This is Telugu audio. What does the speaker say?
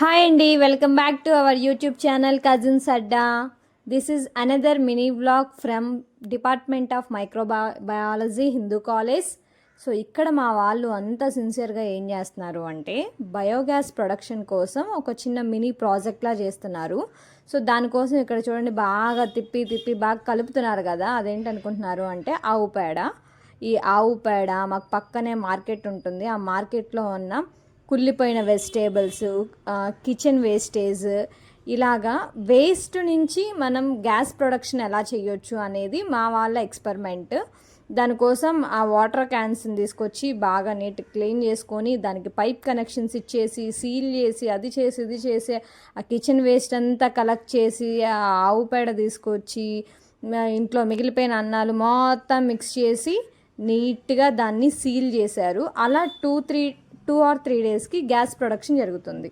Hi Andy, welcome back to our YouTube channel Cousins Adda. This is another mini vlog from Department of Microbiology Hindu College. So ఇక్కడ మా వాళ్ళు అంతా సిన్సియర్గా ఏం చేస్తున్నారు అంటే బయోగ్యాస్ ప్రొడక్షన్ కోసం ఒక చిన్న మినీ ప్రాజెక్ట్లా చేస్తున్నారు. సో దానికోసం ఇక్కడ చూడండి బాగా తిప్పి బాగా కలుపుతున్నారు కదా, అదేంటనుకుంటున్నారు అంటే ఆవు పేడ. ఈ ఆవు పేడ మాకు పక్కనే మార్కెట్ ఉంటుంది, ఆ మార్కెట్లో ఉన్న కుళ్ళిపోయిన వెజిటేబుల్స్, కిచెన్ వేస్టేజ్, ఇలాగా వేస్ట్ నుంచి మనం గ్యాస్ ప్రొడక్షన్ ఎలా చేయొచ్చు అనేది మా వాళ్ళ ఎక్స్పెరిమెంట్. దానికోసం ఆ వాటర్ క్యాన్స్ని తీసుకొచ్చి బాగా నీట్ క్లీన్ చేసుకొని దానికి పైప్ కనెక్షన్స్ ఇచ్చేసి సీల్ చేసి అది చేసి ఇది చేసి ఆ కిచెన్ వేస్ట్ అంతా కలెక్ట్ చేసి ఆ ఆవు పేడ తీసుకొచ్చి ఇంట్లో మిగిలిపోయిన అన్నాలు మొత్తం మిక్స్ చేసి నీట్గా దాన్ని సీల్ చేశారు. అలా 2 or 3 డేస్కి గ్యాస్ ప్రొడక్షన్ జరుగుతుంది.